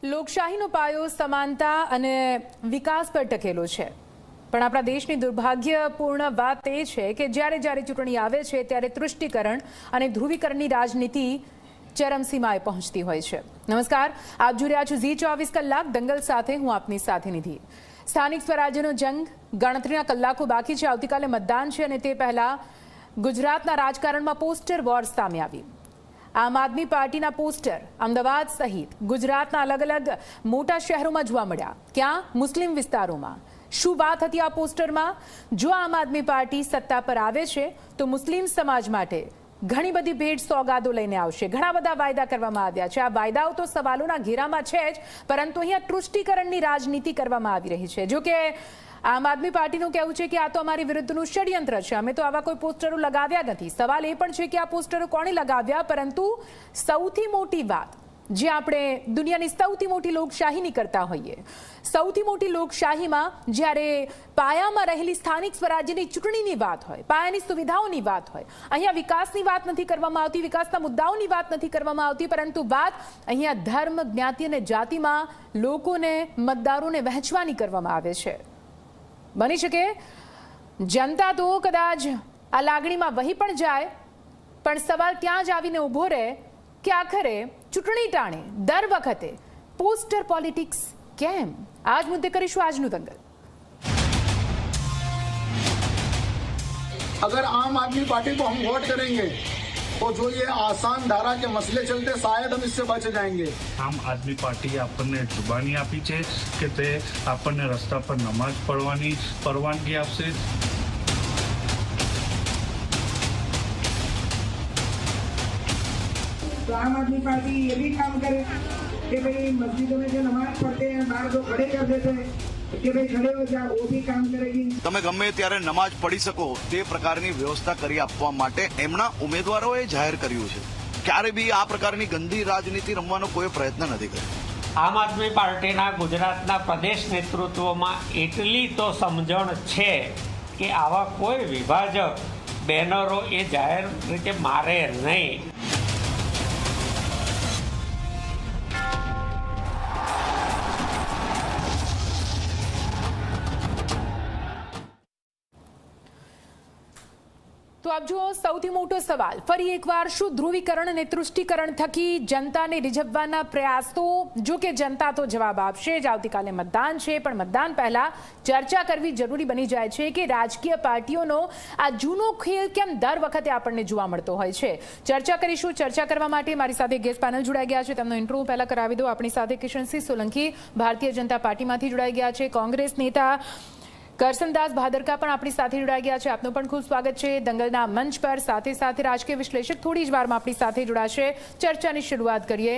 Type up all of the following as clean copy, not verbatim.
લોકશાહીનો પાયો સમાનતા અને વિકાસ પર ટકેલો છે, પણ આપણા દેશની દુર્ભાગ્યપૂર્ણ વાત એ છે કે જ્યારે ચૂંટણી આવે છે ત્યારે તૃષ્ટિકરણ અને ધ્રુવીકરણની રાજનીતિ ચરમસીમાએ પહોંચતી હોય છે. નમસ્કાર, આપ જોઈ રહ્યા છો ઝી24 કલાક દંગલ સાથે. હું આપની સાથે નિધિ. સ્થાનિક સ્વરાજ્યનો જંગ ગણતરીના કલાકો બાકી છે. આવતીકાલે મતદાન છે અને તે પહેલા ગુજરાતના રાજકારણમાં પોસ્ટર વોર સામે આવી. આમ આદમી પાર્ટીના પોસ્ટર અમદાવાદ સહિત ગુજરાતના અલગ અલગ મોટા શહેરોમાં જોવા મળ્યા. ક્યાં? મુસ્લિમ વિસ્તારોમાં. શું વાત હતી આ પોસ્ટરમાં? જો આમ આદમી પાર્ટી સત્તા પર આવે છે તો મુસ્લિમ સમાજ માટે ઘણી બધી ભેટ સોગાદો લઈને આવશે. ઘણા બધા વાયદા કરવામાં આવ્યા છે. આ વાયદાઓ તો સવાલોના ઘેરામાં છે જ, પરંતુ અહીંયા તૃષ્ટિકરણની રાજનીતિ કરવામાં આવી રહી છે. જો કે આમ આદમી પાર્ટીનું કહેવું છે કે આ તો અમારી વિરુદ્ધનું ષડયંત્ર છે, અમે તો આવા કોઈ પોસ્ટરો લગાવ્યા નથી. સવાલ એ પણ છે કે આ પોસ્ટરો કોણે લગાવ્યા, પરંતુ સૌથી મોટી વાત જે આપણે દુનિયાની સૌથી મોટી લોકશાહીની કરતા હોઈએ, સૌથી મોટી લોકશાહીમાં જ્યારે પાયામાં રહેલી સ્થાનિક સ્વરાજ્યની ચૂંટણીની વાત હોય, પાયાની સુવિધાઓની વાત હોય, અહીંયા વિકાસની વાત નથી કરવામાં આવતી, વિકાસના મુદ્દાઓની વાત નથી કરવામાં આવતી, પરંતુ વાત અહીંયા ધર્મ, જ્ઞાતિ અને જાતિમાં લોકોને, મતદારોને વહેંચવાની કરવામાં આવે છે. બની શકે જનતા તો કદાચ આ લાગણીમાં વહી પણ જાય, પણ સવાલ ત્યાં જ આવીને ઊભો રહે કે આખરે ચૂંટણી ટાણે દર વખતે પોસ્ટર પોલિટિક્સ કેમ? આજ મુદ્દે કરીશું આજનું દંગલ. अगर आम आदमी पार्टी को हम वोट करेंगे तो जो ये आसान धारा के मसले चलते शायद हम इससे बच जाएंगे. આમ આદમી પાર્ટીએ આપણને જુબાની આપી છે કે તે આપણને રસ્તા પર નમાઝ પઢવાની પરવાનગી આપશે. तो आम आदमी पार्टी ये भी काम करे कि भाई मस्जिदों में जो नमाज पढ़ते हैं बाहर जो खड़े कर देते हैं कि भाई खड़े हो जाओ, वो भी काम करेगी. તમે ગમે ત્યારે નમાઝ પઢી શકો તે પ્રકારની વ્યવસ્થા કરી આપવા માટે એમના ઉમેદવારોએ જાહેર કર્યું છે. ક્યારે બી આ પ્રકારની ગંદી રાજનીતિ રમવાનો કોઈ પ્રયત્ન નથી કર્યો. આમ આદમી પાર્ટીના ગુજરાતના પ્રદેશ નેતૃત્વમાં એટલી તો સમજણ છે કે આવા કોઈ વિભાજક બેનરો એ જાહેર રીતે મારે નહીં. તો આપ જુઓ, સૌથી મોટો સવાલ ફરી એકવાર, શું ધ્રુવીકરણ અને તૃષ્ટિકરણ થકી જનતાને રીઝવવાના પ્રયાસો? જો કે જનતા તો જવાબ આપશે જ. આવતીકાલે મતદાન છે, પણ મતદાન પહેલા ચર્ચા કરવી જરૂરી બની જાય છે કે રાજકીય પાર્ટીઓનો આ જૂનો ખેલ કેમ દર વખતે આપણને જોવા મળતો હોય છે. ચર્ચા કરીશું. ચર્ચા કરવા માટે મારી સાથે ગેસ્ટ પેનલ જોડાઈ ગયા છે. તેમનો ઇન્ટ્રો પહેલા કરાવી દો. આપણી સાથે કિશનસિંહ સોલંકી ભારતીય જનતા પાર્ટીમાંથી જોડાઈ ગયા છે. કોંગ્રેસ નેતા કરસનદાસ ભાદરકા પણ આપણી સાથે જોડાઈ ગયા છે. આપનું પણ ખૂબ સ્વાગત છે દંગલના મંચ પર. સાથે સાથે રાજકીય વિશ્લેષક થોડી જ વારમાં આપણી સાથે જોડાશે. ચર્ચાની શરૂઆત કરીએ.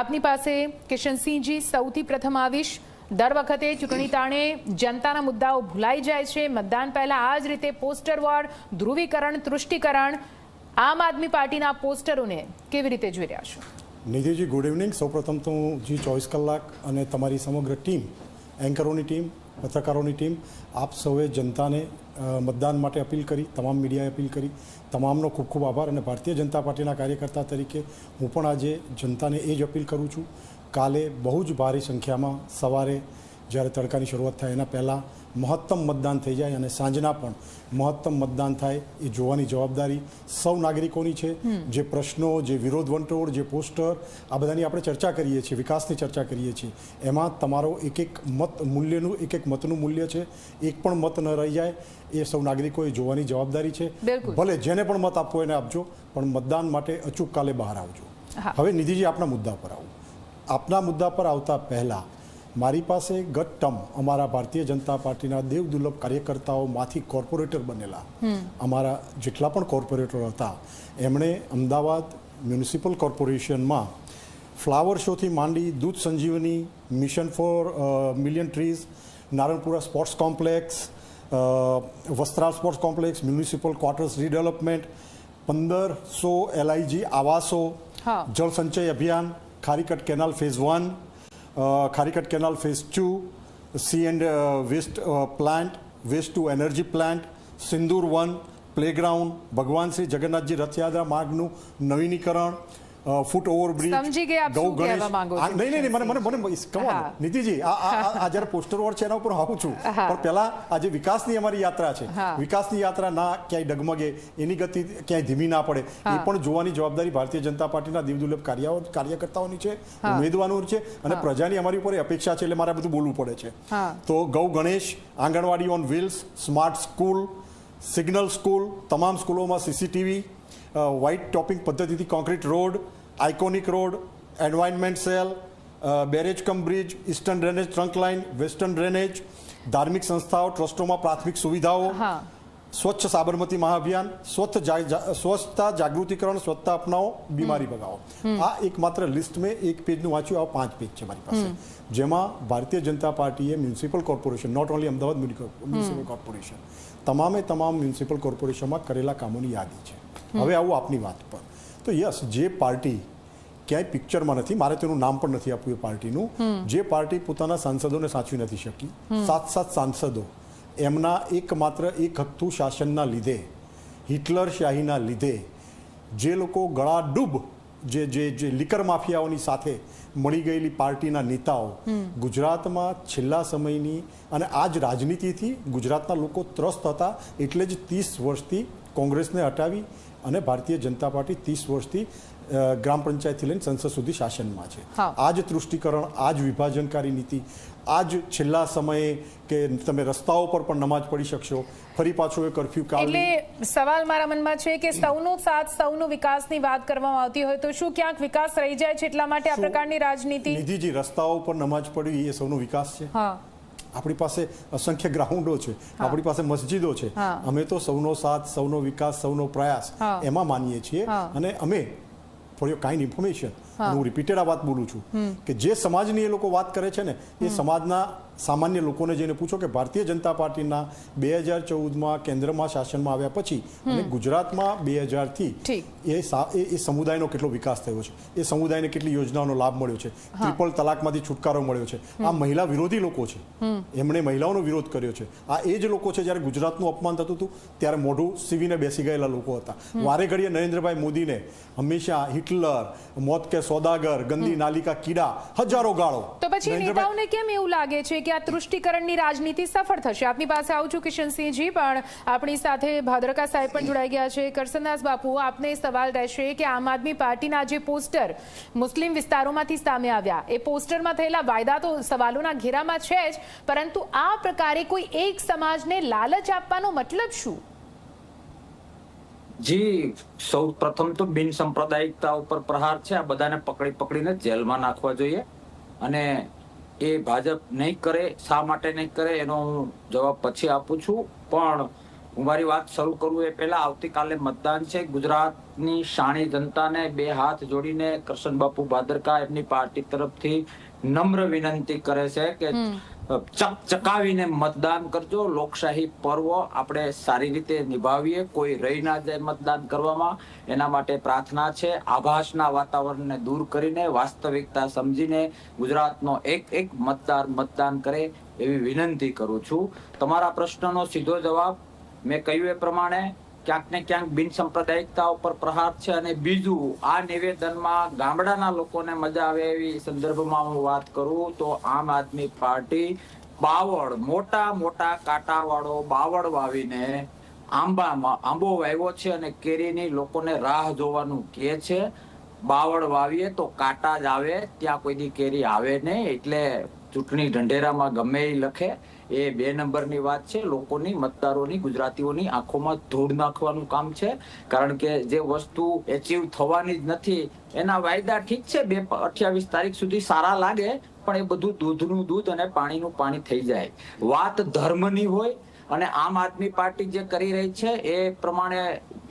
આપની પાસે કિશનસિંહજી સૌથી પ્રથમ આવીશ. દર વખતે ચૂંટણી તાણે જનતાના મુદ્દાઓ ભૂલાઈ જાય છે. મતદાન પહેલા આ જ રીતે પોસ્ટર વોર, ધ્રુવીકરણ, તૃષ્ટિકરણ, આમ આદમી પાર્ટીના પોસ્ટરોને કેવી રીતે જોઈ રહ્યા છો? Nidhi ji, good evening. સૌપ્રથમ તો હું જી24 કલાક અને તમારી સમગ્ર ટીમ, એન્કરોની ટીમ, પત્રકારોની ટીમ, આપ સૌએ જનતાને મતદાન માટે અપીલ કરી, તમામ મીડિયાએ અપીલ કરી, તમામનો ખૂબ ખૂબ આભાર. અને ભારતીય જનતા પાર્ટીના કાર્યકર્તા તરીકે હું પણ આજે જનતાને એ જ અપીલ કરું છું. કાલે બહુ જ ભારી સંખ્યામાં સવારે જ્યારે તડકાની શરૂઆત થાય એના પહેલાં મહત્તમ મતદાન થઈ જાય અને સાંજના પણ મહત્તમ મતદાન થાય એ જોવાની જવાબદારી સૌ નાગરિકોની છે. જે પ્રશ્નો, જે વિરોધ વંટોળ, જે પોસ્ટર, આ બધાની આપણે ચર્ચા કરીએ છીએ, વિકાસની ચર્ચા કરીએ છીએ, એમાં તમારો એક એક મત મૂલ્યનું, એક એક મતનું મૂલ્ય છે. એક પણ મત ન રહી જાય એ સૌ નાગરિકોએ જોવાની જવાબદારી છે. ભલે જેને પણ મત આપવો એને આપજો, પણ મતદાન માટે અચૂક કાલે બહાર આવજો. હવે નિધિજી, આપના મુદ્દા પર આવું. આપના મુદ્દા પર આવતા પહેલાં મારી પાસે ગત ટર્મ અમારા ભારતીય જનતા પાર્ટીના દેવદુર્લભ કાર્યકર્તાઓમાંથી કોર્પોરેટર બનેલા અમારા જેટલા પણ કોર્પોરેટર હતા, એમણે અમદાવાદ મ્યુનિસિપલ કોર્પોરેશનમાં ફ્લાવર શોથી માંડી Doodh Sanjivani, mission for million trees, Naranpura sports complex, Vastral sports complex, municipal quarters redevelopment, 1500 LIG આવાસો, Jal Sanchay Abhiyan, Kharicut canal phase 1, Kharicut canal phase 2, C and waste plant, waste to energy plant, Sindoor 1, playground, ભગવાન શ્રી જગન્નાથજી રથયાત્રા માર્ગનું નવીનીકરણ, ફૂટ ઓવરબ્રિજ, સમજી ગયા આપ શું કહેવા માંગો છો. નહીં મને કમો હા. નીતિજી આ જ્યારે પોસ્ટર વોર છે એના ઉપર આવું છું, હા. પણ પહેલા આ જે વિકાસની અમારી યાત્રા છે, હા. વિકાસની યાત્રા ના ક્યાંય ડગમગે, એની ગતિ ક્યાંય ધીમી ના પડે, એ હા. પણ જોવાની જવાબદારી ભારતીય જનતા પાર્ટીના દેવદુર્લભ કાર્યકર્તાઓની છે, હા. ઉમેદવારોની છે, અને હા. પ્રજાની અમારી ઉપર અપેક્ષા છે, એટલે મારે બધું બોલવું પડે છે. હા. તો Gau Ganesh, anganwadi on wheels, smart school, signal school, તમામ સ્કૂલોમાં CCTV, વ્હાઇટ ટોપિંગ પદ્ધતિથી concrete road, iconic road, environment cell, barrage cum bridge, eastern drainage trunk line, western drainage, ધાર્મિક સંસ્થાઓ, ટ્રસ્ટોમાં પ્રાથમિક સુવિધાઓ, હા. સ્વચ્છ સાબરમતી મહાઅભિયાન, સ્વચ્છતા જાગૃતિકરણ, સ્વચ્છતા અપનાવો, બીમારી ભગાવો. આ એકમાત્ર લિસ્ટ મેં એક પેજનું વાંચ્યું, આ 5 પેજ છે મારી પાસે, જેમાં ભારતીય જનતા પાર્ટીએ municipal corporation, not only Ahmedabad municipal corporation, તમામ મ્યુનિસિપલ કોર્પોરેશનમાં કરેલા કામોની યાદી છે. હવે આવું આપની વાત પર, તો યસ, જે પાર્ટી ક્યાંય પિક્ચરમાં નથી, મારે તેનું નામ પણ નથી આપવું એ પાર્ટીનું, જે પાર્ટી પોતાના સાંસદોને સાચવી નથી શકી, 7 સાંસદો એમના એકમાત્ર એક હત્તુ શાસનના લીધે, હિટલર શાહીના લીધે, જે લોકો ગળાડૂબ જે લીકર માફિયાઓની સાથે મળી ગયેલી પાર્ટીના નેતાઓ ગુજરાતમાં છેલ્લા સમયની, અને આ જ રાજનીતિથી ગુજરાતના લોકો ત્રસ્ત હતા, એટલે જ 30 વર્ષથી કોંગ્રેસને હટાવી અને ભારતીય જનતા પાર્ટી 30 વર્ષથી ગ્રામ પંચાયતથી લઈને સંસદ સુધી શાસનમાં છે. આ જ તૃષ્ટિકરણ, આ જ વિભાજનકારી નીતિ, આ જ છેલ્લા સમયે કે તમે રસ્તાઓ પર પણ નમાજ પડી શકશો, ફરી પાછો એ કર્ફ્યુ કાઢી. એટલે સવાલ મારા મનમાં છે કે સૌનો સાથ, સૌનો વિકાસની વાત કરવામાં આવતી હોય તો શું ક્યાંક વિકાસ રહી જાય છે એટલા માટે આ પ્રકારની રાજનીતિ? નિધિજી, રસ્તાઓ પર નમાજ પડી એ સૌનો વિકાસ છે? હા. આપણી પાસે અસંખ્ય ગ્રાઉન્ડો છે, આપણી પાસે મસ્જિદો છે, અમે તો સૌનો સાથ, સૌનો વિકાસ, સૌનો પ્રયાસ એમાં માનીએ છીએ. અને અમે ફોર યોર કાઇન્ડ ઇન્ફોર્મેશન, હું રિપીટેડ આ વાત બોલું છું કે જે સમાજની એ લોકો વાત કરે છે ને, એ સમાજના સામાન્ય લોકોને જઈને પૂછો કે ભારતીય જનતા પાર્ટીના 2014માં કેન્દ્રમાં શાસનમાં આવ્યા પછી અને ગુજરાતમાં 2000થી એ સમુદાયનો કેટલો વિકાસ થયો છે, એ સમુદાયને કેટલી યોજનાઓનો લાભ મળ્યો છે, ટ્રિપલ તલાકમાંથી છુટકારો મળ્યો છે. આ મહિલા વિરોધી લોકો છે, એમણે મહિલાઓનો વિરોધ કર્યો છે. આ એ જ લોકો છે જ્યારે ગુજરાતનું અપમાન થતું હતું ત્યારે મોઢું સીવીને બેસી ગયેલા લોકો હતા. વારે ઘડીએ નરેન્દ્રભાઈ મોદીને હંમેશા હિટલર, મોત કે સોદાગર, ગંદી નાલી કા કીડા, હજારો ગાળો. તો પછી નેતાઓને કેમ એવું લાગે છે કે આ તૃષ્ટિકરણની રાજનીતિ સફળ થશે? આપની પાસે આવું છું કિશનસિંહજી, પણ આપણી સાથે ભાદરકા સાહેબ પણ જોડાઈ ગયા છે. કરસનદાસ બાપુ, આપને સવાલ રહેશે કે આમ આદમી પાર્ટીના જે પોસ્ટર મુસ્લિમ વિસ્તારોમાંથી સામે આવ્યા, એ પોસ્ટરમાં થયેલા વાયદા તો સવાલોના ઘેરામાં છે જ, પરંતુ આ પ્રકારે કોઈ એક સમાજને લાલચ આપવાનો મતલબ શું? જી, સૌ પ્રથમ તો બિન સાંપ્રદાયિકતા ઉપર પ્રહાર છે, આ બધાને પકડીને જેલમાં નાખવા જોઈએ. અને એ ભાજપ નહીં કરે, શા માટે નહીં કરે એનો હું જવાબ પછી આપું છું. પણ હું મારી વાત શરૂ કરું એ પહેલા, આવતીકાલે મતદાન છે. ગુજરાતની શાણી જનતાને 2 હાથ જોડીને કરશન બાપુ ભાદરકા એમની પાર્ટી તરફથી નમ્ર વિનંતી કરે છે કે ચકાવીને મતદાન કરજો. લોકશાહી પર્વ આપણે સારી રીતે નિભાવીએ, કોઈ રહી ના જાય મતદાન કરવામાં, એના માટે પ્રાર્થના છે. આભાસના વાતાવરણને દૂર કરીને વાસ્તવિકતા સમજીને ગુજરાતનો એક મતદાર મતદાન કરે એવી વિનંતી કરું છું. તમારા પ્રશ્નનો સીધો જવાબ મેં કહ્યું એ પ્રમાણે ક્યાંક ને ક્યાંક બિન સાંપ્રદાયિકતા ઉપર પ્રહાર છે. અને બીજું, આ નિવેદનમાં ગામડાના લોકોને મજા આવે એવી સંદર્ભમાં હું વાત કરું તો આમ આદમી પાર્ટી બાવળ, મોટા કાંટા વાળો બાવળ વાવીને આંબો વાવ્યો છે અને કેરીની લોકોને રાહ જોવાનું કહે છે. બાવળ વાવીએ તો કાંટા જ આવે, ત્યાં કોઈ દી કેરી આવે નહીં. એટલે ચૂંટણી ઢંઢેરામાં ગમે એ લખે, એ 2 નંબરની વાત છે. લોકોની, મતદારોની, ગુજરાતીઓની આંખોમાં ધૂળ નાખવાનું કામ છે. કારણ કે જે વસ્તુ એચીવ થવાની જ નથી એના વાયદા ઠીક છે 28 તારીખ સુધી સારા લાગે, પણ એ બધું દૂધનું દૂધ અને પાણીનું પાણી થઈ જાય. વાત ધર્મની હોય અને આમ આદમી પાર્ટી જે કરી રહી છે એ પ્રમાણે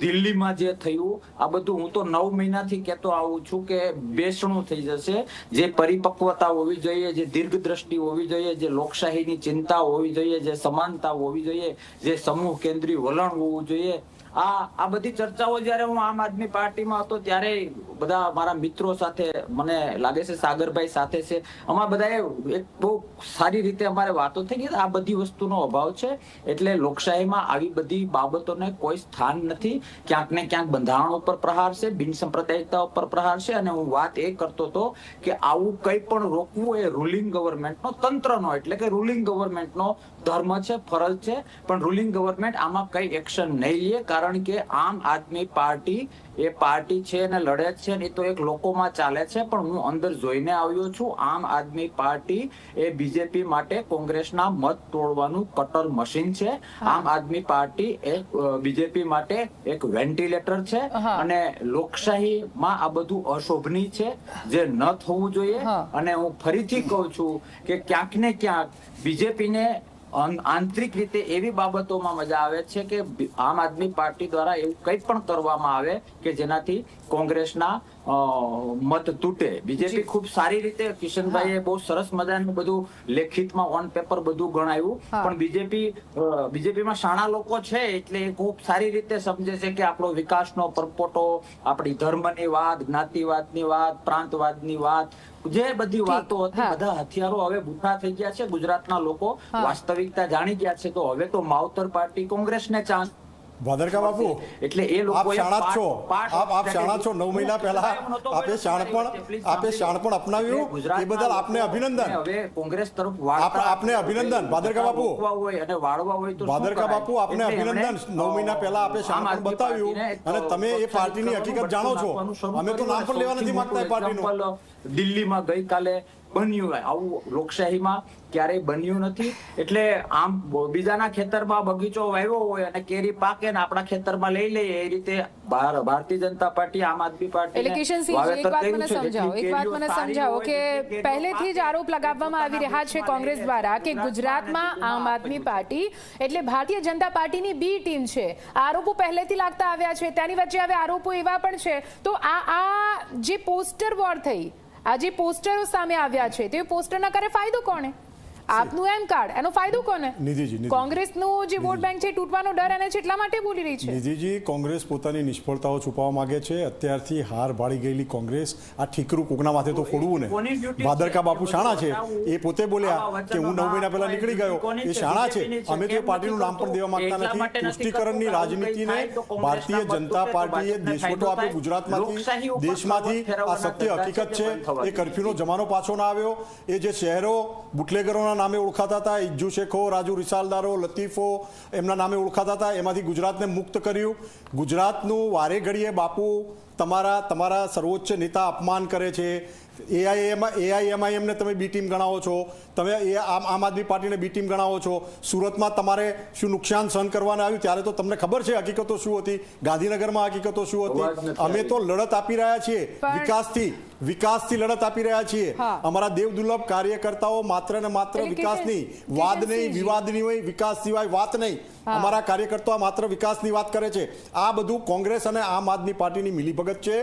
દિલ્હીમાં જે થયું, આ બધું હું તો 9 મહિનાથી કહેતો આવું છું કે બેસણું થઈ જશે. જે પરિપક્વતા હોવી જોઈએ, જે દીર્ઘદ્રષ્ટિ હોવી જોઈએ, જે લોકશાહીની ચિંતા હોવી જોઈએ, જે સમાનતા હોવી જોઈએ, જે સમૂહ કેન્દ્રી વલણ હોવું જોઈએ, આ બધી ચર્ચાઓ જ્યારે હું આમ આદમી પાર્ટીમાં હતો ત્યારે બધા મારા મિત્રો સાથે, મને લાગે છે સાગરભાઈ સાથે છે, અમારા બધાએ એક બહુ સારી રીતે અમારે વાતો થઈ ગઈ. આ બધી વસ્તુનો અભાવ છે. એટલે લોકશાહીમાં આવી બધી બાબતોને કોઈ સ્થાન નથી. ક્યાંક ને ક્યાંક બંધારણ ઉપર પ્રહાર છે, બિન સાંપ્રદાયિકતા ઉપર પ્રહાર છે. અને હું વાત એ કરતો હતો કે આવું કંઈ પણ રોકવું એ રૂલિંગ ગવર્મેન્ટનો, તંત્રનો, એટલે કે રૂલિંગ ગવર્મેન્ટનો ધર્મ છે, ફરજ છે. પણ રૂલિંગ ગવર્મેન્ટ આમાં કઈ એક્શન નહીં લે, કારણ કે આમ આદમી પાર્ટી એ પાર્ટી છે અને લડે છે ને એ તો એક લોકોમાં ચાલે છે. પણ હું અંદર જોઈને આવ્યો છું, આમ આદમી પાર્ટી એ બીજેપી માટે કોંગ્રેસના મત તોડવાનું કટર મશીન છે. આમ આદમી પાર્ટી એ બીજેપી માટે એક વેન્ટિલેટર છે. અને લોકશાહીમાં આ બધું અશોભનીય છે, જે ન થવું જોઈએ. અને હું ફરીથી કહું છું કે ક્યાંક ને ક્યાંક બીજેપીને આંતરિક રીતે એવી બાબતોમાં મજા આવે છે કે આમ આદમી પાર્ટી દ્વારા એવું કંઈ પણ કરવામાં આવે કે જેનાથી કોંગ્રેસના મત તૂટે. બીજેપી ખૂબ સારી રીતે, કિશનભાઈએ બહુ સરસ મજાનું બધું લેખિતમાં ઓન પેપર બધું ગણાવ્યું. પણ બીજેપીમાં શાણા લોકો છે એટલે એ ખૂબ સારી રીતે સમજે છે કે આપણો વિકાસનો પરપોટો, આપણી ધર્મની વાત, જ્ઞાતિવાદની વાત, પ્રાંતવાદની વાત, જે બધી વાતો હતી, બધા હથિયારો હવે બુઠા થઈ ગયા છે. ગુજરાતના લોકો વાસ્તવિકતા જાણી ગયા છે. તો હવે તો માવતર પાર્ટી કોંગ્રેસને ચાન્સ. ભાદરકા બાપુ, એટલે એ લોકો આપ શાણા છો, આપ શાણા છો. 9 મહિના પહેલા આપે શાણપણ અપનાવ્યું, એ બદલ આપને અભિનંદન. હવે કોંગ્રેસ તરફ આપને અભિનંદન ભાદરકા બાપુ. અને વાળવા હોય તો ભાદરકા બાપુ, આપને અભિનંદન. 9 મહિના પહેલા આપે શાણપણ બતાવ્યું અને તમે એ પાર્ટીની હકીકત જાણો છો. અમે તો નામ પણ લેવા નથી માંગતા એ પાર્ટીનું. દિલ્હીમાં ગઈકાલે બન્યું, આવું લોકશાહીમાં ક્યારેય બન્યું નથી. એટલે આમ બીજાના ખેતરમાં બગીચો વાવ્યો હોય અને કેરી પાકે ને આપણા ખેતરમાં લઈ લઈએ, એ રીતે ભારતીય જનતા પાર્ટી, આમ આદમી પાર્ટી. એટલે કિશનસિંહજી, એક વાત મને સમજાવો કે પહેલેથી જ આરોપ લગાવવામાં આવી રહ્યા છે કોંગ્રેસ દ્વારા કે ગુજરાતમાં આમ આદમી પાર્ટી એટલે ભારતીય જનતા પાર્ટીની બી ટીમ છે. આરોપો પહેલેથી લાગતા આવ્યા છે. તેની વચ્ચે હવે આરોપો એવા પણ છે. તો આ જે પોસ્ટર વોર થઈ, આ જે પોસ્ટરો સામે આવ્યા છે, તે પોસ્ટરના કરે ફાયદો કોને? આપનું એમ કાર્ડ, એનો ફાયદો કોને? નિધિજી, કોંગ્રેસનું જે વોટ બેંક છે તૂટવાનો ડર એને છે, એટલા માટે બોલી રહી છે. નિધિજી, કોંગ્રેસ પોતાની નિષ્ફળતાઓ છુપાવવા માંગે છે. અત્યારથી હાર ભાળી ગયેલી કોંગ્રેસ આ ઠીકરું કોકના માથે તો ફોડવું ને. ભાદરકા બાપુ શાણા છે, એ પોતે બોલ્યા કે હું 9 મહિના પહેલા નીકળી ગયો. એ શાણા છે. અમે તો પાર્ટીનું નામ પણ દેવા માંગતા નથી. પુષ્ટિકરણની રાજનીતિને ભારતીય જનતા પાર્ટીએ દેશવટો આપ્યો ગુજરાતમાંથી, દેશમાંથી. આ સત્ય હકીકત છે. એ કર્ફ્યુનો જમાનો પાછો ના આવ્યો. એ જે શહેરો બુટલેગરોના નામે ઓળખાતા હતા, ઇજ્જુ શેખો, રાજુ રિસાલદારો, લતીફો, એમના નામે ઓળખાતા હતા, એમાંથી ગુજરાતને મુક્ત કર્યું. ગુજરાતનું વારે ઘડીએ બાપુ તમારા સર્વોચ્ચ નેતા અપમાન કરે છે. AIMIM ને તમે બી ટીમ ગણાવો છો, તમે આમ આદમી પાર્ટીને બી ટીમ ગણાવો છો. સુરતમાં તમારે શું નુકસાન સહન કરવાનું આવ્યું ત્યારે તો તમને ખબર છે હકીકતો શું હતી. ગાંધીનગરમાં હકીકતો શું હતી. અમે તો લડત આપી રહ્યા છીએ, વિકાસથી લડત આપી રહ્યા છીએ. અમારા દેવદુર્લભ કાર્યકર્તાઓ માત્ર ને માત્ર વિકાસની વાદ નહીં, વિવાદની હોય, વિકાસ સિવાય વાત નહીં. અમારા કાર્યકર્તાઓ માત્ર વિકાસની વાત કરે છે. આ બધું કોંગ્રેસ અને આમ આદમી પાર્ટીની મિલીભગત છે.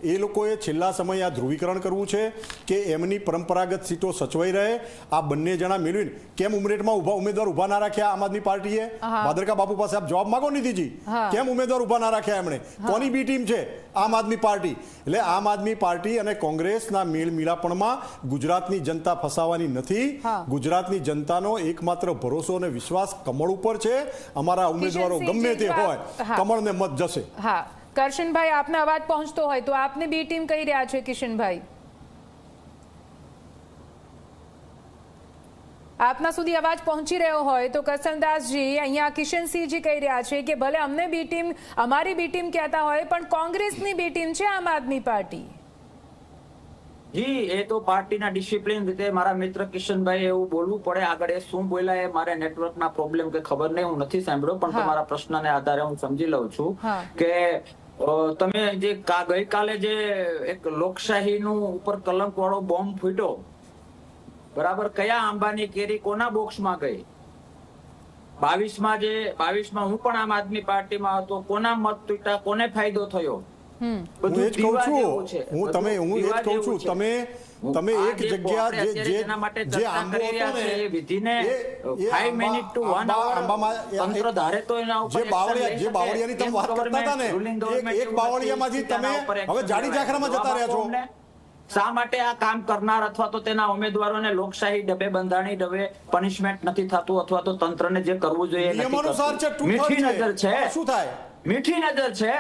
એ લોકોએ છેલ્લા સમયે આ ધ્રુવીકરણ કરવું છે કે એમની પરંપરાગત સીટો સચવાઈ રહે. આ બંને જણા મેળવીને કેમ ઉમરેઠમાં ઉમેદવાર ઉભા ના રાખ્યા આમ આદમી પાર્ટીએ? ભાદરકા બાપુ પાસે આપ જવાબ માંગો નિધિજી. કેમ ઉમેદવાર ઉભા ના રાખ્યા એમણે? કોની બી ટીમ છે? આમ આદમી પાર્ટી. એટલે આમ આદમી પાર્ટી અને કોંગ્રેસના મેળ મિલાપણમાં ગુજરાતની જનતા ફસાવાની નથી. ગુજરાતની જનતાનો એકમાત્ર ભરોસો અને વિશ્વાસ કમળ ઉપર છે. અમારા ઉમેદવારો ગમે તે હોય, કમળને મત જશે. હા, કરશનભાઈ, આપને અવાજ પહોંચતો હોય તો આપને બી ટીમ કહી રહ્યા છે. કિશનભાઈ, આપના સુધી અવાજ પહોંચી રહ્યો હોય તો કરસનદાસજી, અહીંયા કિશનસિંહજી કહી રહ્યા છે કે ભલે અમને બી ટીમ, અમારી બી ટીમ કહેતા હોય, પણ કોંગ્રેસની બી ટીમ છે આમ આદમી પાર્ટી. જી, એ તો પાર્ટીના ડિસિપ્લિન રીતે મારા મિત્ર કિશનભાઈ એવું બોલવું પડે. આગળ એ શું બોલ્યા એ મારે નેટવર્કના પ્રોબ્લેમ કે ખબર નહીં, હું નથી સાંભળ્યો. પણ તમારા પ્રશ્નને આધારે હું સમજી લઉં છું કે તમે જે ગઈકાલે જે એક લોકશાહીનું ઉપર કલંક વાળો બોમ્બ ફૂટ્યો, બરાબર, કયા આંબાની કેરી કોના બોક્સમાં ગઈ? 22માં હું પણ આમ આદમી પાર્ટીમાં હતો. કોના મત તૂટ્યા, કોને ફાયદો થયો? બધું હું એ જ કહું દીવા છું જેવું છે. હું બધું એ જ દીવા કહું જેવું છું છે. તમે આ એક જે જગ્યા આપણે અત્યારે જેના માટે જે ચર્ચા આંબો કરી રહ્યા હતો છે, ને એ વિધિને એ 5 મિનિટ to 1 hour આંબામાં તંત્ર ધારે તો એના ઉપર જે બાવળિયા action જે લઈ બાવળિયાની શકે. તમે વાત કરતા હતા ને ruling government એક બાવળિયામાંથી તેના તમે ઉપર હવે action જાડી લેવાય. જાખરામાં જતા રહ્યા છો. જવાબ આપો અમને. શા માટે આ કામ કરનાર અથવા તો તેના ઉમેદવારોને લોકશાહી ડબે બંધારણી ડબે પનિશમેન્ટ નથી થતું અથવા તો તંત્રને જે કરવું જોઈએ એ નથી નિયમાનુસાર છે, કરતું? ટૂંક મીઠી નજર છે. શું થાય? મીઠી નજર છે,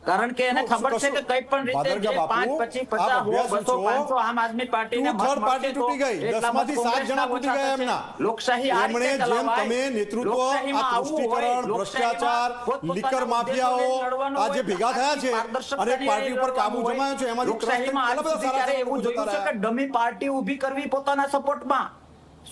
કારણ કે એને ખબર છે કે કઈ પણ રીતે ભાદરકા જે બાપુ, 5, 25, 50, આપ અભ્યાસુ 200, છો. 500 આમ આદમી પાર્ટીને ટુ થર્ડ પાર્ટી તૂટી ગઈ. 10માંથી 7 જણા તૂટી ગયા એમના. લોકશાહી આ એમણે રીતે જેમ ચલાવાય. તમે નેતૃત્વ, લોકશાહીમાં આ આવવું હોય, તૃષ્ટિકરણ, લોકશાહીમાં ભ્રષ્ટાચાર, પોતપોતાના લીકર મુદ્દે માફિયાઓ લડવાનું આ જે હોય, ભેગા થયા છે પારદર્શકતાની અને પાર્ટી ઉપર કાબુ લડવાનું હોય. જમાયો છે, એમાંથી લોકશાહીમાં આજ કેટલા બધા સુધી સારા ક્યારે એવું જતા જોયું છે રહ્યા. કે ડમી પાર્ટી ઊભી કરવી પોતાના સપોર્ટમાં?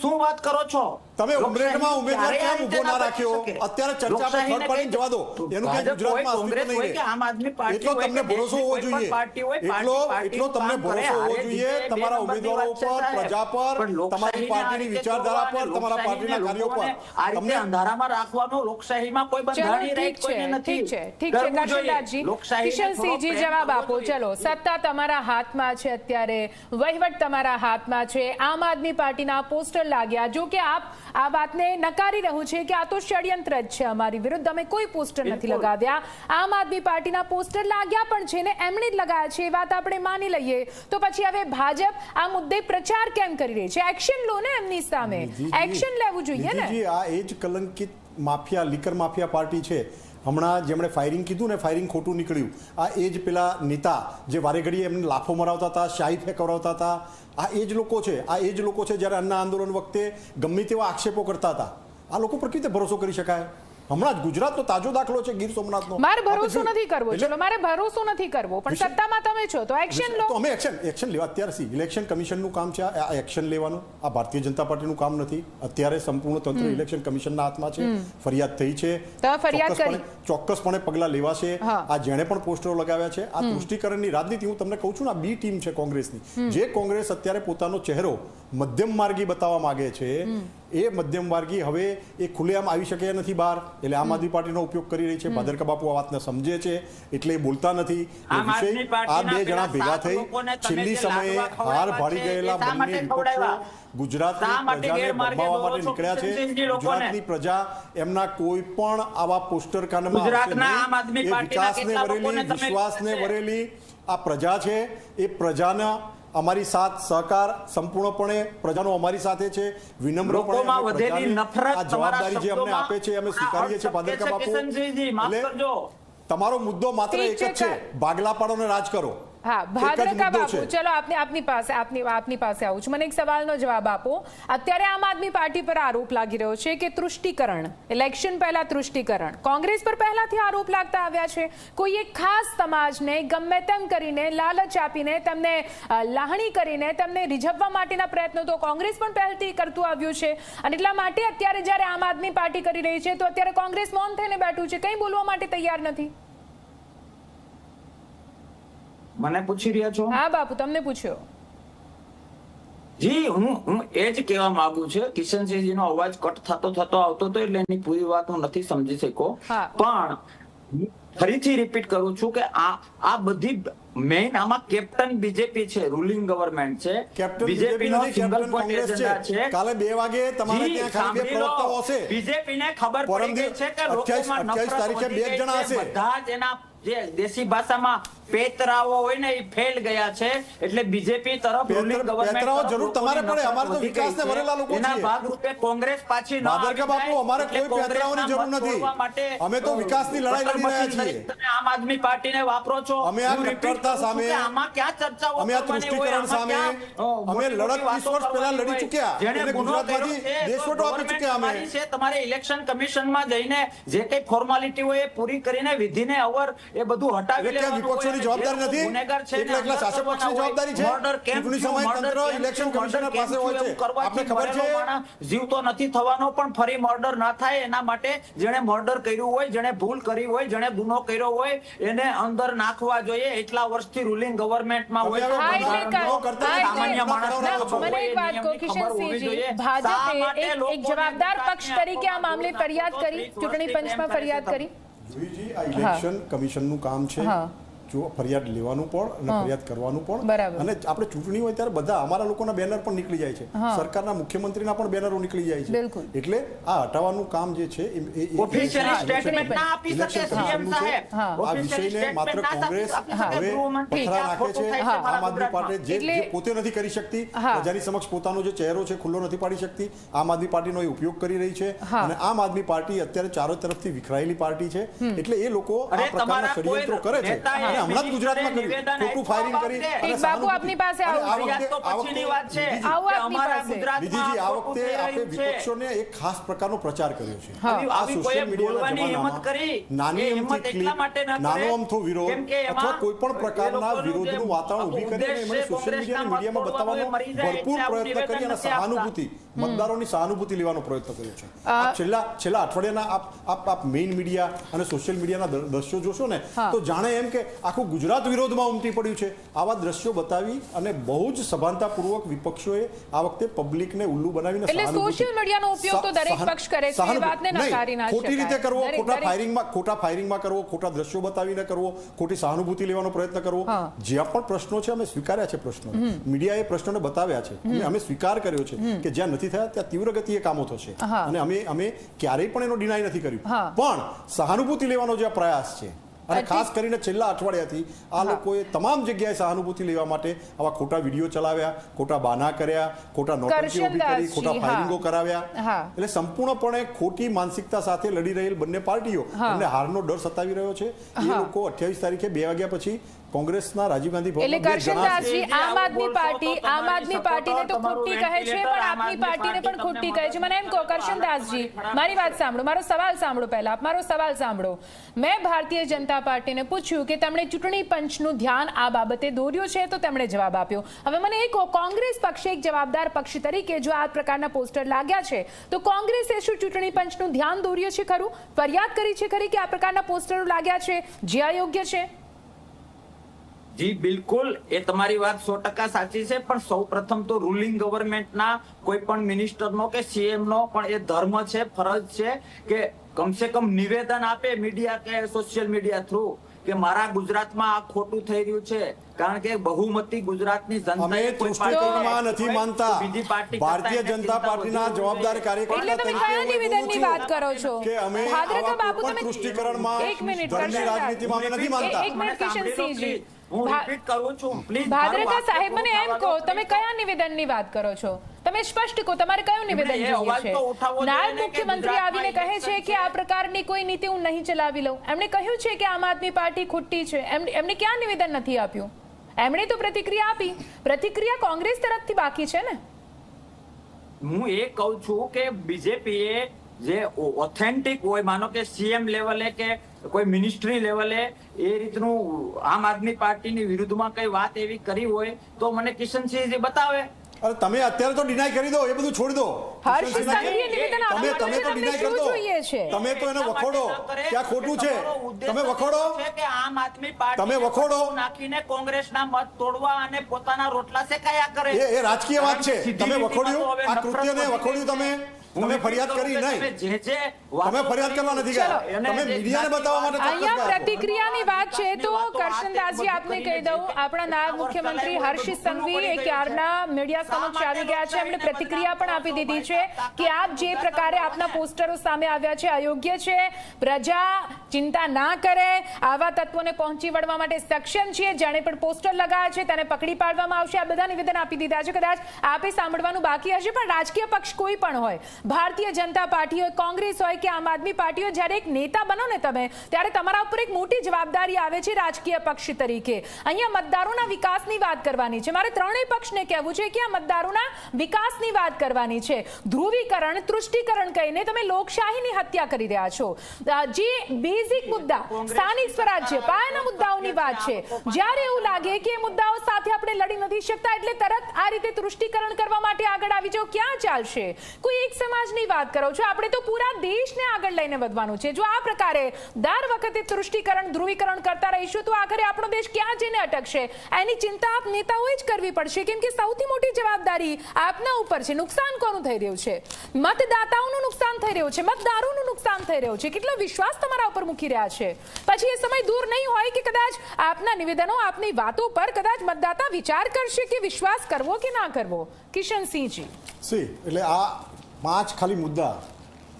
શું વાત કરો છો? તમે ઉમરેઠમાં ઉમેદવાર લોકશાહી કેમ ક્યારે ઉભો ના આ રીતે રાખ્યો? બચી શકે? અત્યારે ચર્ચા પર થર્ડ પાર્ટી જવા દો. એનું ક્યાંય ભાજપ હોય, ગુજરાતમાં કોંગ્રેસ અસ્તિત્વ હોય નહીં કે આમ આદમી રહે. પાર્ટી એટલો હોય તમને કે ભરોસો દેશની હોવો કોઈ પણ જોઈએ. પાર્ટી હોય, એટલો પાર્ટીનું તમને કામ કરે, ભરોસો હોવો હારે જોઈએ જીતે, તમારા બે નંબરની ઉમેદવારો વાત છે, પર, સાહેબ. પ્રજા પર, પણ તમારી લોકશાહીને આ પાર્ટીની રીતે વિચારધારા પર, જોવા, તમારા પાર્ટીના કાર્યો પર. આ રીતે તમને અંધારામાં રાખવાનો લોકશાહીમાં કોઈ ચલો બંધારણીય ઠીક રાઈટ છે કોઈને નથી. ઠીક છે ઠીક છે કરવું જોઈએ. કાશીનાથજી, લોકશાહીને કિશનસિંહજી થોડો પ્રેમ જવાબ કરવો આપો. જોઈએ. ચલો, સત્તા તમારા હાથમાં છે અત્યારે, વહીવટ તમારા હાથમાં છે. આમ આદમી પાર્ટીના પોસ્ટર લાગ્યા, જો કે આપ આ વાતને નકારી રહ્યું છે કે આ તો ષડયંત્ર જ છે અમારી વિરુદ્ધ, અમે કોઈ પોસ્ટર નથી બિલકુલ. લગાવ્યા. આમ આદમી પાર્ટીના પોસ્ટર લાગ્યા પણ છે ને એમણે જ લગાવ્યા છે, એ વાત આપણે માની લઈએ. તો પછી હવે ભાજપ આ મુદ્દે પ્રચાર કેમ કરી રહી છે? એક્શન લો ને એમની સામે, એક્શન લેવું જોઈએ ને. નિધિજી, આ એ જ કલંકિત માફિયા, લીકર માફિયા પાર્ટી છે. હમણાં જેમણે ફાયરિંગ કીધું ને, ફાયરિંગ ખોટું નીકળ્યું. આ એ જ પેલા નેતા જે વારે ઘડીએ એમને લાફો મરાવતા હતા, શાહી ફેંકવરાવતા હતા. આ એ જ લોકો છે. આ એ જ લોકો છે જ્યારે અન્ના આંદોલન વખતે ગમે તેવા આક્ષેપો કરતા હતા. આ લોકો પર કેવી રીતે ભરોસો કરી શકાય? હમણાં જ ગુજરાતનો તાજો દાખલો છે ગીર સોમનાથનો. મારે ભરોસો નથી કરવો, ચલો મારે ભરોસો નથી કરવો, પણ સત્તામાં તમે છો તો એક્શન લો. તો અમે એક્શન લેવા અત્યારે ઇલેક્શન કમિશનનું કામ છે આ એક્શન લેવાનું. આ ભારતીય જનતા પાર્ટીનું કામ નથી. અત્યારે સંપૂર્ણ તંત્ર ઇલેક્શન કમિશનના હાથમાં છે. ફરિયાદ થઈ છે, તો ફરિયાદ કરી, ચોક્કસપણે પગલાં લેવાશે. હા. આ જેણે પણ પોસ્ટરો લગાવ્યા છે, આ તૃષ્ટિકરણની રાજનીતિ હું તમને કહું છું ને, આ બી ટીમ છે કોંગ્રેસની. જે કોંગ્રેસ અત્યારે પોતાનો ચહેરો મધ્યમ માર્ગી બતાવવા માંગે છે, એ મધ્યમ માર્ગી હવે એ ખુલ્લેઆમ આવી શકે નથી બહાર. એટલે આમ આદમી પાર્ટીનો ઉપયોગ કરી રહી છે. ભાદરકા બાપુ આ વાતને સમજે છે એટલે એ બોલતા નથી. એ આમ આદમી વિષય આ પાર્ટીના બે જણા પેલા ભેગા 7 થઈ લોકોને તમે છેલ્લી જે સમયે લાડવા હાર ખવડાવ્યા ભાળી છે, ગયેલા એ શા બંને માટે વિપક્ષો ખવડાવ્યા? ગુજરાતની શા માટે પ્રજાને ગેરમાર્ગે ભરમાવવા દોરો માટે છો નીકળ્યા છે. કિશનસિંહજી લોકોને? ગુજરાતની પ્રજા એમના કોઈ પણ આવા પોસ્ટર કાનમાં આવશે ગુજરાતના નહીં. આમ આદમી એ પાર્ટીના વિકાસને કેટલા વરેલી, લોકોને તમે વિશ્વાસને છે? વરેલી આ પ્રજા છે. એ પ્રજાના અમારી સાથ સહકાર સંપૂર્ણપણે પ્રજાનો અમારી સાથે છે. વિનમ્રપણે લોકોમાં અમે વધેલી પ્રજાને નફરત આ જવાબદારી જે અમને આપે છે અમે સ્વીકારીએ છીએ. ભાદરકા બાપુ, કિશનસિંહજી, માફ એટલે કરજો. તમારો મુદ્દો માત્ર ઠીક એક જ છે, છે, ભાગલા પાડો ને રાજ કરો. હા, એક જ ભાદરકા મુદ્દો બાપુ, છે. ચલો આપની પાસે આવું છું. મને એક સવાલનો જવાબ આપો. અત્યારે આમ આદમી પાર્ટી પર આરોપ લાગી રહ્યો છે કે તૃષ્ટિકરણ, ઇલેક્શન પહેલા તૃષ્ટિકરણ, કોંગ્રેસ પર પહેલાથી આરોપ લાગતા આવ્યા છે. કોઈ એક ખાસ સમાજને ગમે તેમ કરીને, લાલચ આપીને, તેમને લાહણી કરીને, તેમને રીઝવવા માટેના પ્રયત્નો તો કોંગ્રેસ પણ પહેલથી કરતું આવ્યું છે. અને એટલા માટે અત્યારે જ્યારે આમ આદમી પાર્ટી કરી રહી છે તો અત્યારે કોંગ્રેસ મૌન થઈને બેઠું છે, કંઈ બોલવા માટે તૈયાર નથી. મને પૂછી રહ્યા છો? હા બાપુ, તમને પૂછ્યો. જી, હું એ જ કહેવા માંગુ છું. કિશનસિંહજી નો અવાજ કટ થતો આવતો હતો એટલે એની પૂરી વાત હું નથી સમજી શક્યો. હા. પણ ફરીથી રિપીટ કરું છું કે આ બધી મેઇન આમાં કેપ્ટન બીજેપી છે, રૂલિંગ ગવર્મેન્ટ છે. કેપ્ટન બીજેપી નો સિંગલ પોઈન્ટ એજન્ડા છે. કાલે 2 વાગે તમારે જી, ત્યાં ખાલી 2 સાંભળી લો. પ્રવક્તાઓ હશે. બીજેપી ને ખબર પડી ગઈ છે કે લોકોમાં 28 નફરત તારીખે વધી 2 ગઈ જણા છે. હશે. બધા જ એના જે દેશી ભાષામાં પેતરાઓ હોય ને એ ફેલ ગયા છે. એટલે બીજેપી તરફ રૂલિંગ ગવર્નમેન્ટ પેતરાઓ જરૂર તમારે પડે. અમારે તો વિકાસને વરેલા લોકો એના છીએ. ભાગરૂપે કોંગ્રેસ પાછી ન ભાદરકા બાપુ, અમારે કોઈ પેતરાઓની જરૂર નથી. અમે તો વિકાસની લડાઈ લડી રહ્યા છીએ. તમે આમ આદમી પાર્ટીને વાપરો છો. અમે આ હું repeat કટ્ટરતા કરું છું સામે, કે આમાં ક્યાં ચર્ચાઓ અમે આ કરવાની હોય, તૃષ્ટિકરણ સામે આમાં અમે ક્યાં, લડત 20 વાતો વર્ષ પહેલા કરવાની લડી હોય. ચૂક્યા. જેણે એટલે ગુનો ગુજરાતમાંથી કર્યો છે, દેશવટો આપી ચૂક્યા અમે. તમારી છે, તમારે ઇલેક્શન કમિશનમાં જઈને જે કઈ ફોર્માલિટી હોય એ પૂરી કરીને વિધિને અવર એ બધું હટાવી એટલે ક્યાં લેવાનું હોય. વિપક્ષોની જવાબદારી નથી? એકલા શાસક પક્ષની જવાબદારી છે? ચૂંટણી સમય તંત્ર ઇલેક્શન કમિશનર પાસે હોય છે. આપને ખબર છે? જીવતો નથી થવાનો, પણ ફરી મર્ડર ના થાય એના માટે જેણે મર્ડર કર્યું હોય, જેણે ભૂલ કરી હોય, જેણે ગુનો કર્યો હોય એને અંદર નાખવા જોઈએ. એટલા વર્ષથી રૂલિંગ ગવર્નમેન્ટમાં હોય. સામાન્ય માણસને મને એક વાત કહો કિશનસિંહજી, ભાજપે એક જવાબદાર પક્ષ તરીકે આ મામલે ફરિયાદ કરી, ચૂંટણી પંચમાં ફરિયાદ કરી. જોઈજી, આ ઇલેક્શન કમિશનનું કામ છે. ફરિયાદ લેવાનું પણ અને ફરિયાદ કરવાનું પણ. બરાબર. અને આપણે ચૂંટણી હોય ત્યારે બધા અમારા લોકોના બેનર પણ નીકળી જાય છે, સરકારના મુખ્યમંત્રીના પણ બેનરો નીકળી જાય છે. બિલકુલ. એટલે આ હટાવવાનું કામ જે છે ઓફિશિયલી સ્ટેટમેન્ટ ના આપી શકે સીએમ સાહેબ. આ વિષયને માત્ર કોંગ્રેસ હવે પથરા નાખે છે. આમ આદમી પાર્ટી જે પોતે નથી કરી શકતી, પ્રજાની સમક્ષ પોતાનો જે ચહેરો છે ખુલ્લો નથી પાડી શકતી, આમ આદમી પાર્ટીનો એ ઉપયોગ કરી રહી છે. અને આમ આદમી પાર્ટી અત્યારે ચારો તરફથી વિખરાયેલી પાર્ટી છે. એટલે એ લોકો આ પ્રકારના ષડયંત્રો કરે છે. અને હમણાં જ ગુજરાતમાં કર્યું, ખોટું ફાયરિંગ કરી. અને બાપુ આપની પાસે આવો. નિધિજી, આ વખતે આપણે વિપક્ષોને એક ખાસ પ્રકારનો પ્રચાર કર્યો છે. આ સોશિયલ મીડિયાના જમાનામાં નાની અમથી ક્લિપ, નાનો અમથો વિરોધ અથવા કોઈ પણ પ્રકારના વિરોધનું વાતાવરણ ઊભી કરીને એમણે સોશિયલ મીડિયામાં બતાવવાનો ભરપૂર પ્રયત્ન કરી અને સહાનુભૂતિ, મતદારોની સહાનુભૂતિ લેવાનો પ્રયત્ન કર્યો છે. છેલ્લા અઠવાડિયાના આપ મેઇન મીડિયા અને સોશિયલ મીડિયાના દ્રશ્યો જોશો ને તો જાણે એમ કે આખું ગુજરાત વિરોધમાં ઉમટી પડ્યું છે. આવા દ્રશ્યો બતાવી અને બહુ જ સભાનતાપૂર્વક વિપક્ષોએ આ વખતે પબ્લિકને ઉલ્લુ બનાવીને એટલે સોશિયલ મીડિયાનો ઉપયોગ તો દરેક પક્ષ કરે છે, એ વાતને નકારી ના શકાય. ખોટી રીતે કરવો, ખોટા ફાયરિંગમાં કરવો, ખોટા દ્રશ્યો બતાવીને કરવો, ખોટી સહાનુભૂતિ લેવાનો પ્રયત્ન કરવો. જ્યાં પણ પ્રશ્નો છે અમે સ્વીકાર્યા છે, પ્રશ્નો મીડિયાએ પ્રશ્નોને બતાવ્યા છે, અમે સ્વીકાર કર્યો છે કે જ્યાં નથી થયા ત્યાં તીવ્ર ગતિએ કામો થશે. અને અમે ક્યારેય પણ એનો ડિનાય નથી કર્યું. પણ સહાનુભૂતિ લેવાનો જે પ્રયાસ છે, અને ખાસ કરીને છેલ્લા અઠવાડિયાથી આ લોકોએ તમામ જગ્યાએ સહાનુભૂતિ લેવા માટે આવા ખોટા વિડીયો ચલાવ્યા, ખોટા બાના કર્યા, ખોટા નોટંકી ઊભી કરી, ખોટા ફાયરિંગો કરાવ્યા. એટલે સંપૂર્ણપણે ખોટી માનસિકતા સાથે લડી રહેલ બંને પાર્ટીઓ એમને હારનો ડર સતાવી રહ્યો છે. એ લોકો 28 તારીખે 2 વાગ્યા પછી કોંગ્રેસના રાજીવ ગાંધી એટલે કરશનદાસજી, આમ આદમી પાર્ટીને તો ખોટી કહે છે, પણ આપની પાર્ટીને પણ ખોટી કહે છે. મને એમ કહો કરશનદાસજી, મારી વાત સાંભળો, મારો સવાલ સાંભળો. પહેલા મારો સવાલ સાંભળો. મેં ભારતીય જનતા પાર્ટીને પૂછ્યું કે તેમણે ચૂંટણી પંચનું ધ્યાન આ બાબતે દોર્યું છે, તો તેમણે જવાબ આપ્યો. હવે મને એ કહો, કોંગ્રેસ પક્ષે એક જવાબદાર પક્ષ તરીકે જો આ પ્રકારના પોસ્ટર લાગ્યા છે તો કોંગ્રેસે શું ચૂંટણી પંચનું ધ્યાન દોર્યું છે ખરું? ફરિયાદ કરી છે ખરી કે આ પ્રકારના પોસ્ટરો લાગ્યા છે જે અયોગ્ય છે? જી બિલકુલ, એ તમારી વાત 100% સાચી છે. પણ સૌ પ્રથમ તો રૂલિંગ ગવર્મેન્ટના કોઈ પણ મિનિસ્ટરનો કે સીએમનો પણ એ ધર્મ છે, ફરજ છે કે કમસે કમ નિવેદન આપે મીડિયા કે સોશિયલ મીડિયા થ્રુ કે મારા ગુજરાતમાં આ ખોટું થઈ રહ્યું છે. કારણ કે બહુમતી ગુજરાતની જનતાએ તૃષ્ટિકરણમાં નથી માનતા. ભારતીય જનતા પાર્ટીના જવાબદાર કાર્યકર્તા કયા નિવેદનની વાત કરો છો? કે અમે ભાદ્રકા બાપુ, તમે તૃષ્ટિકરણમાં ધર્મની રાજનીતિમાં અમે નથી માનતા. એક મિનિટ કિશનસિંહજી, હું રિપીટ કરું છું પ્લીઝ. ભાદ્રકા સાહેબ, મને એમ કહો, તમે કયા નિવેદનની વાત કરો છો? તમે સ્પષ્ટ કહો, તમારે કયું નિવેદન જોઈએ છે? નાયબ મુખ્યમંત્રી આવીને કહે છે કે આ પ્રકારની કોઈ નીતિ હું નહીં ચલાવી લઉં. એમણે કહ્યું છે કે આમ આદમી પાર્ટી ખોટી છે. એમણે ક્યાં નિવેદન નથી આપ્યું? એમણે તો પ્રતિક્રિયા આપી. પ્રતિક્રિયા કોંગ્રેસ તરફથી બાકી છે ને? હું એ કહું છું કે બીજેપીએ જે ઓથેન્ટિક હોય, માનો કે સીએમ લેવલે કે કોઈ મિનિસ્ટ્રી લેવલે એ રીતનું આમ આદમી પાર્ટીની વિરુદ્ધમાં કઈ વાત એવી કરી હોય તો મને કિશનસિંહજી બતાવે. અરે તમે અત્યારે તો ડિનાય કરી દો, એ બધું છોડી દો. તમે તો ડિનાય કરી દો, તમે તો એને વખોડો કે આ ખોટું છે. તમે વખોડો કે આમ આદમી પાર્ટી નાખીને કોંગ્રેસના મત તોડવા અને પોતાના રોટલા શેકાયા કરે. એ રાજકીય વાત છે. તમે વખોડ્યું, આ કૃત્યને વખોડ્યું. તમે ફરિયાદ કરી નહીં, તમે ફરિયાદ કરવા નથી ગયા, તમે મીડિયાને બતાવવા માટે. અહીંયા પ્રતિક્રિયાની વાત છે તો કરશનદાસજી, આપને કહી દઉં, આપણા નાયબ મુખ્યમંત્રી હર્ષ સંઘવી એ ક્યારના મીડિયા સમક્ષ આવી ગયા છે. એમણે પ્રતિક્રિયા પણ આપી દીધી છે કે આપ જે પ્રકારે આપના પોસ્ટરો સામે આવ્યા છે અયોગ્ય છે. પ્રજા ચિંતા ના કરે, આવા તત્વોને પહોંચી વળવા માટે સક્ષમ છીએ. જેણે પણ પોસ્ટર લગાવ્યા છે તેને પકડી પાડવામાં આવશે. આ બધા નિવેદન આપી દીધા છે. કદાચ આપે સાંભળવાનું બાકી હશે, પણ રાજકીય પક્ષ કોઈ પણ હોય, ભારતીય જનતા પાર્ટી હોય, કોંગ્રેસ હોય કે આમ આદમી પાર્ટી હોય, જ્યારે એક નેતા બનો ને તમે, ત્યારે તમારા ઉપર એક મોટી જવાબદારી આવે છે રાજકીય પક્ષ તરીકે. અહીંયા મતદારોના વિકાસની વાત કરવાની છે. મારે ત્રણેય પક્ષને કહેવું છે કે આ મતદારોના વિકાસની વાત કરવાની છે. ધ્રુવીકરણ, તૃષ્ટિકરણ કહીને તમે લોકશાહીની હત્યા કરી રહ્યા છો. જે બેઝિક મુદ્દા, સ્થાનિક સ્વરાજ્ય, પાયાના મુદ્દાઓની વાત છે, જ્યારે એવું લાગે કે એ મુદ્દાઓ સાથે આપણે લડી નથી શકતા એટલે તરત આ રીતે તૃષ્ટિકરણ કરવા માટે આગળ આવી જાઓ, ક્યાં ચાલશે? કોઈ એક સમય સમાજની વાત કરો છો, આપણે તો પૂરા દેશને આગળ લઈને વધવાનું છે. જો આ પ્રકારે દર વખતે તૃષ્ટિકરણ, ધ્રુવીકરણ કરતા રહીશું તો આખરે આપણો દેશ ક્યાં જઈને અટકશે? એની ચિંતા આપ નેતાઓએ જ કરવી પડશે, કેમ કે સૌથી મોટી જવાબદારી આપના ઉપર છે. નુકસાન કોનું થઈ રહ્યું છે? મતદાતાઓનું નુકસાન થઈ રહ્યું છે, મતદારોનું નુકસાન થઈ રહ્યું છે. કેટલો વિશ્વાસ તમારા ઉપર મૂકી રહ્યા છે? પછી એ સમય દૂર નહીં હોય કે કદાચ આપના નિવેદનો, આપની વાતો પર કદાચ મતદાતા વિચાર કરશે કે વિશ્વાસ કરવો કે ના કરવો. કિશનસિંહજી, એટલે આ 5 ખાલી મુદ્દા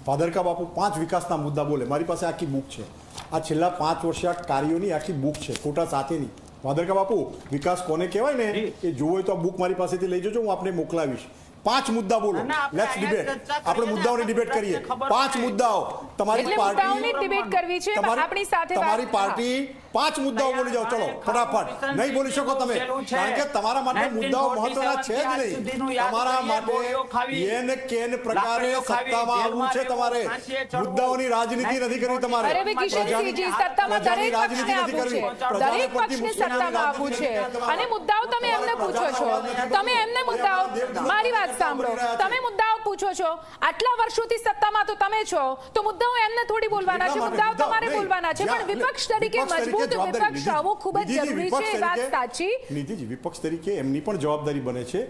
ભાદરકા બાપુ 5 વિકાસના મુદ્દા બોલે. મારી પાસે આખી બુક છે, આ છેલ્લા 5 વર્ષના કાર્યોની આખી બુક છે, ફોટા સાથેની. ભાદરકા બાપુ, વિકાસ કોને કહેવાય ને એ જોવો હોય તો આ બુક મારી પાસેથી લઈ જજો, હું આપને મોકલાવીશ. 5 મુદ્દા બોલો, લેટ્સ ડિબેટ. આપણે મુદ્દાઓની ડિબેટ કરીએ. 5 મુદ્દાઓ તમારી પાર્ટી ડિબેટ કરવી છે. આપણી સાથે તમારી પાર્ટી 5 મુદ્દાઓ બોલી જાઓ. ચલો ફટાફટ. નહીં બોલી શકો તમે, કારણ કે તમારા માટે મુદ્દાઓ મહત્વના છે જ નહીં. તમારા માટે એન કેન પ્રકારે સત્તામાં આવવું છે. તમારે મુદ્દાઓની રાજનીતિ નથી કરવી. તમારે પ્રજાની રાજનીતિ નથી કરવી. દરેક પક્ષને સત્તામાં આવવું છે અને મુદ્દાઓ તમે એમને પૂછો છો. તમે એમને મુદ્દાઓ, મારી વાત સાંભળો, તમે મુદ્દાઓ પૂછો છો. આટલા વર્ષોથી સત્તામાં તો તમે છો, તો મુદ્દાઓ એમને થોડી બોલવાના છે, મુદ્દાઓ તમારે બોલવાના છે. પણ વિપક્ષ તરીકે મજબૂત વિપક્ષ આવવું ખૂબ જ જરૂરી છે. એ વાત સાચી. નીતિજી, વિપક્ષ તરીકે એમની પણ જવાબદારી બને છે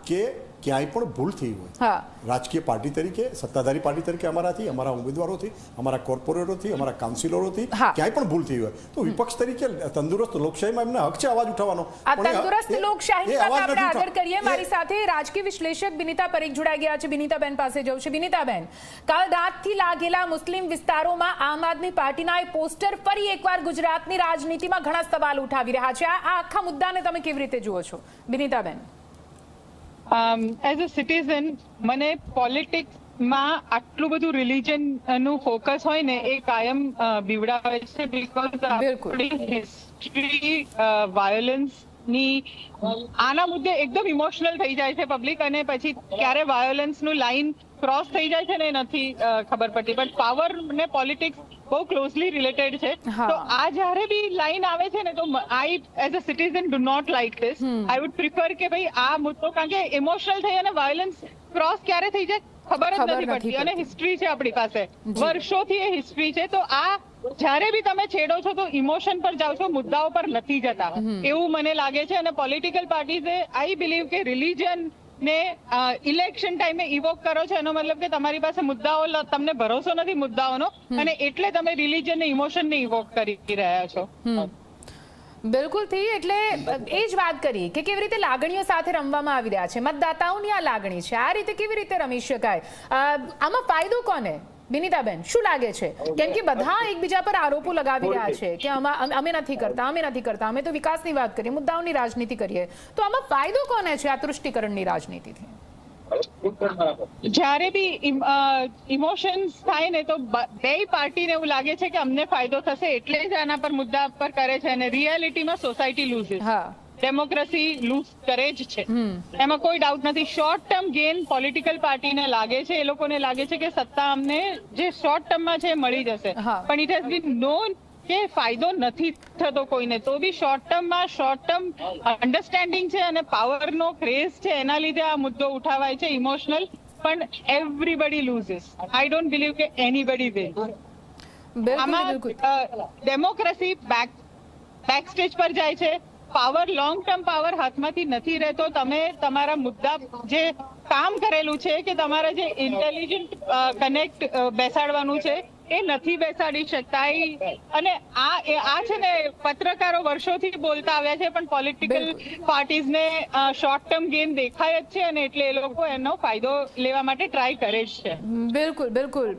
કે ક્યાંય પણ ભૂલ થઈ હોય, રાજકીય પાર્ટી તરીકે, સત્તાધારી પાર્ટી તરીકે અમારાથી, અમારા ઉમેદવારોથી, અમારા કોર્પોરેટરોથી, અમારા કાઉન્સિલરોથી ક્યાંય પણ ભૂલ થઈ હોય તો વિપક્ષ તરીકે તંદુરસ્ત લોકશાહીમાં એમને હક છે અવાજ ઉઠાવવાનો. આ તંદુરસ્ત લોકશાહીની વાત આપણે આગળ કરીએ. મારી સાથે રાજકીય વિશ્લેષક બિનીતા પરીખ જોડાઈ ગયા છે. બિનીતાબેન પાસે જવું છે. બિનીતાબેન, કાલ રાતથી લાગેલા મુસ્લિમ વિસ્તારોમાં આમ આદમી પાર્ટીના એ પોસ્ટર ફરી એકવાર ગુજરાતની રાજનીતિમાં ઘણા સવાલ ઉઠાવી રહ્યા છે. આ આખા મુદ્દાને તમે કેવી રીતે જુઓ છો, બિનીતાબેન? એઝ અ સિટીઝન, મને પોલિટિક્સમાં આટલું બધું રિલિજન નું ફોકસ હોય ને એ કાયમ બીવડાવે છે. બીકોઝ આપણી હિસ્ટ્રી વાયોલન્સ ની આના મુદ્દે એકદમ ઇમોશનલ થઈ જાય છે પબ્લિક, અને પછી ક્યારે વાયોલન્સ નું લાઈન ક્રોસ થઈ જાય છે ને એ નથી ખબર પડતી. બટ પાવર ને પોલિટિક્સ બહુ ક્લોઝલી રિલેટેડ છે. તો આ જયારે બી લાઈન આવે છે ને, તો I as a citizen do not like this. I would prefer કે ભાઈ આ મુદ્દો, કારણ કે ઇમોશનલ થઈ અને વાયોલન્સ ક્રોસ ક્યારે થઈ જાય ખબર જ નથી પડતી. અને હિસ્ટ્રી છે આપણી પાસે, વર્ષોથી એ હિસ્ટ્રી છે. તો આ જયારે બી તમે છેડો છો તો ઇમોશન પર જાઓ છો, મુદ્દાઓ પર નથી જતા, એવું મને લાગે છે. અને પોલિટિકલ પાર્ટીઝે આઈ બિલીવ કે રિલિજન ને ઇલેક્શન ટાઈમે ઇવોક કરો છો, એનો મતલબ કે તમારી પાસે મુદ્દાઓ, તમને ભરોસો નથી મુદ્દાઓનો, અને એટલે તમે રિલિજન ને ઇમોશન ને ઇવોક કરી રહ્યા છો. બિલકુલ થી. એટલે એ જ વાત કરી કે કેવી રીતે લાગણીઓ સાથે રમવામાં આવી રહ્યા છે. મતદાતાઓની આ લાગણી છે, આ રીતે કેવી રીતે રમી શકાય? આમાં ફાયદો કોને, બિનીતાબેન, શું લાગે છે? કેમ કે બધા એકબીજા પર આરોપો લગાવી રહ્યા છે કે અમે નથી કરતા, અમે તો વિકાસની વાત કરીએ, મુદ્દાઓની રાજનીતિ કરીએ. તો આમાં ફાયદો કોને છે આ તૃષ્ટિકરણની રાજનીતિથી? જયારે બી ઇમોશન્સ થાય ને, તો બે પાર્ટીને એવું લાગે છે કે અમને ફાયદો થશે એટલે જ આના પર મુદ્દા પર કરે છે. અને રિયાલિટીમાં સોસાયટી લૂઝ, ડેમોક્રેસી લૂઝ કરે જ છે, એમાં કોઈ ડાઉટ નથી. શોર્ટ ટર્મ ગેન પોલિટિકલ પાર્ટીને લાગે છે, એ લોકોને લાગે છે કે સત્તા અમને જે શોર્ટ ટર્મમાં છે મળી જશે. પણ ઇટ હેઝ બીન નોન કે ફાયદો નથી થતો કોઈને. તો બી શોર્ટ ટર્મ અન્ડરસ્ટેન્ડિંગ છે અને પાવરનો ક્રેઝ છે, એના લીધે આ મુદ્દો ઉઠાવાય છે ઇમોશનલ. પણ એવરીબડી લૂઝિસ. આઈ ડોન્ટ બિલીવ કે એનીબડી વિલ. આમાં ડેમોક્રેસી બેક સ્ટેજ પર જાય છે. પાવર, લોંગ ટર્મ પાવર હાથમાંથી નથી રહેતો. તમે તમારા મુદ્દા, જે કામ કરેલું છે કે તમારા જે ઇન્ટેલિજન્ટ કનેક્ટ બેસાડવાનું છે, એ નથી બેસાડી શકતા. અને આ છે ને, પત્રકારો વર્ષોથી બોલતા આવ્યા છે, પણ પોલિટિકલ પાર્ટીઝને શોર્ટ ટર્મ ગેન દેખાય જ છે, અને એટલે એ લોકો એનો ફાયદો લેવા માટે ટ્રાય કરે જ છે. બિલકુલ.